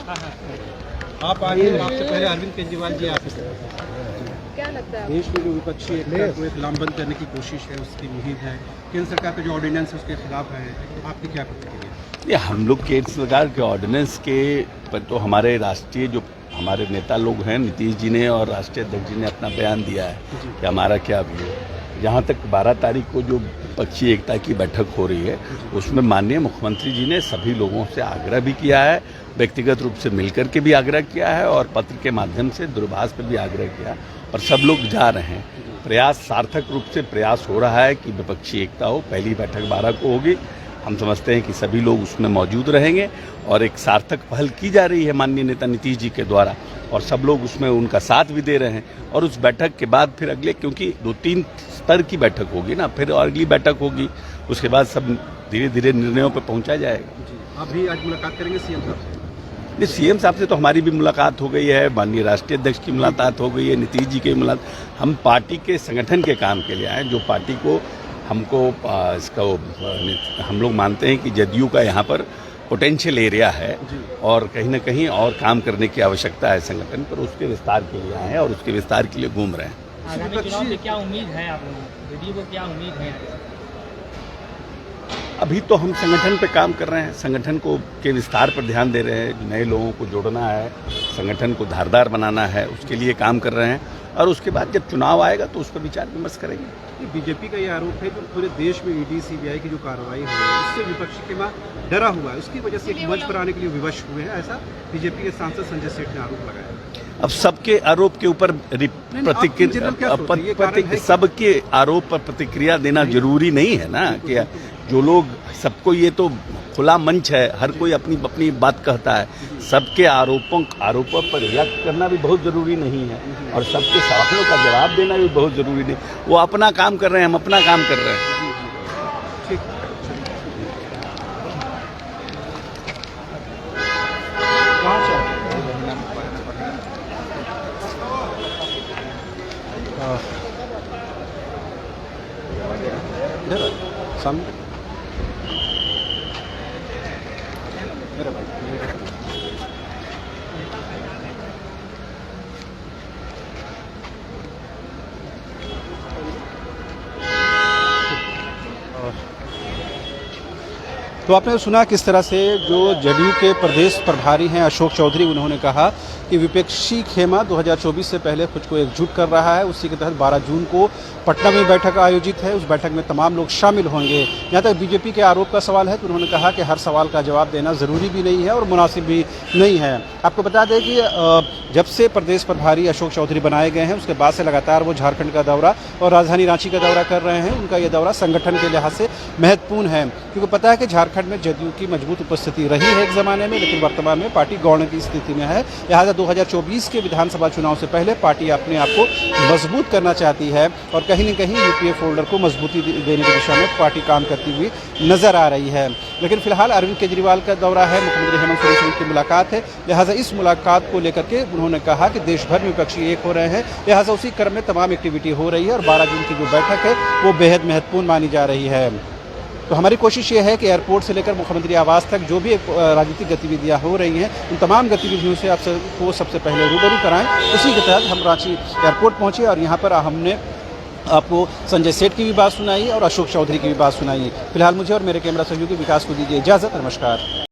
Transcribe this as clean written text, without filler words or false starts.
आप आगे, आपसे पहले अरविंद केजरीवाल जी आते थे। क्या लगता है देश में जो विपक्षी एकता को एक लामबंद करने की कोशिश है, उसकी मुहिम है, केंद्र सरकार का जो ऑर्डिनेंस है उसके खिलाफ है, आपकी क्या प्रतिक्रिया? ये हम लोग केंद्र सरकार के ऑर्डिनेंस के पर तो हमारे राष्ट्रीय जो हमारे नेता लोग हैं, नीतीश जी ने और राष्ट्रीय अध्यक्ष जी ने अपना बयान दिया है कि हमारा क्या व्यू है। जहाँ तक 12 तारीख को जो विपक्षी एकता की बैठक हो रही है, उसमें माननीय मुख्यमंत्री जी ने सभी लोगों से आग्रह भी किया है, व्यक्तिगत रूप से मिलकर के भी आग्रह किया है और पत्र के माध्यम से दूरभाष पर भी आग्रह किया और सब लोग जा रहे हैं। प्रयास सार्थक रूप से प्रयास हो रहा है कि विपक्षी एकता हो। पहली बैठक 12 को होगी। हम समझते हैं कि सभी लोग उसमें मौजूद रहेंगे और एक सार्थक पहल की जा रही है माननीय नेता नीतीश जी के द्वारा और सब लोग उसमें उनका साथ भी दे रहे हैं। और उस बैठक के बाद फिर अगले, क्योंकि 2-3 स्तर की बैठक होगी ना, फिर और अगली बैठक होगी, उसके बाद सब धीरे धीरे निर्णयों पर पहुंचा जाएगा। आप भी आज मुलाकात करेंगे सीएम साहब से? नहीं, सीएम साहब से तो हमारी भी मुलाकात हो गई है, माननीय राष्ट्रीय अध्यक्ष की मुलाकात हो गई है, नीतीश जी की मुलाकात। हम पार्टी के संगठन के काम के लिए आए, जो पार्टी को हमको हम लोग मानते हैं कि जदयू का यहाँ पर पोटेंशियल एरिया है और कहीं ना कहीं और काम करने की आवश्यकता है संगठन पर, उसके विस्तार के लिए आए हैं और उसके विस्तार के लिए घूम रहे हैं। आगामी चुनाव में क्या उम्मीद है आप लोगों को? जदयू को क्या उम्मीद है? अभी तो हम संगठन पे काम कर रहे हैं, संगठन को के विस्तार पर ध्यान दे रहे हैं, नए लोगों को जोड़ना है, संगठन को धारदार बनाना है, उसके लिए काम कर रहे हैं और उसके बाद जब चुनाव आएगा तो उस पर विचार विमर्श करेंगे। बीजेपी का ये आरोप है कि पूरे देश में ईडी सीबीआई की जो कार्रवाई हुई है उससे विपक्षी के बाद डरा हुआ है, उसकी वजह से एक मंच पर आने के लिए विवश हुए हैं, ऐसा बीजेपी के सांसद संजय सेठ ने आरोप लगाया। अब सबके आरोप के ऊपर सबके आरोप पर प्रतिक्रिया देना जरूरी नहीं है ना, कि जो लोग सबको, ये तो खुला मंच है, हर कोई अपनी अपनी बात कहता है। सबके आरोपों पर रिएक्ट करना भी बहुत जरूरी नहीं है और सबके सवालों का जवाब देना भी बहुत जरूरी नहीं। वो अपना काम कर रहे हैं, हम अपना काम कर रहे हैं। सामने तो आपने सुना किस तरह से जो जदयू के प्रदेश प्रभारी हैं अशोक चौधरी, उन्होंने कहा कि विपक्षी खेमा 2024 से पहले खुद को एकजुट कर रहा है। उसी के तहत 12 जून को पटना में बैठक आयोजित है, उस बैठक में तमाम लोग शामिल होंगे। यहाँ तक बीजेपी के आरोप का सवाल है तो उन्होंने कहा कि हर सवाल का जवाब देना ज़रूरी भी नहीं है और मुनासिब भी नहीं है। आपको बता दें कि जब से प्रदेश प्रभारी अशोक चौधरी बनाए गए हैं उसके बाद से लगातार वो झारखंड का दौरा और राजधानी रांची का दौरा कर रहे हैं। उनका ये दौरा संगठन के लिहाज से महत्वपूर्ण है, क्योंकि पता है कि झारखंड में जदयू की मजबूत उपस्थिति रही है एक ज़माने में, लेकिन वर्तमान में पार्टी गौण की स्थिति में है। लिहाजा 2024 के विधानसभा चुनाव से पहले पार्टी अपने आप को मजबूत करना चाहती है और कहीं न कहीं यूपीए फोल्डर को मजबूती देने की दिशा में पार्टी काम करती हुई नजर आ रही है। लेकिन फिलहाल अरविंद केजरीवाल का दौरा है, मुख्यमंत्री हेमंत सोरेन की मुलाकात है, लिहाजा इस मुलाकात को लेकर के उन्होंने कहा कि देश भर में विपक्षी एक हो रहे हैं, लिहाजा उसी क्रम में तमाम एक्टिविटी हो रही है और 12 जून की जो बैठक है वो बेहद महत्वपूर्ण मानी जा रही है। तो हमारी कोशिश ये है कि एयरपोर्ट से लेकर मुख्यमंत्री आवास तक जो भी राजनीतिक गतिविधियां हो रही हैं उन तमाम गतिविधियों से आप सबको सबसे पहले रूबरू कराएं। उसी के तहत हम रांची एयरपोर्ट पहुंचे और यहाँ पर हमने आपको संजय सेठ की भी बात सुनाई और अशोक चौधरी की भी बात सुनाई। फिलहाल मुझे और मेरे कैमरा सहयोगी विकास को दीजिए इजाज़त। नमस्कार।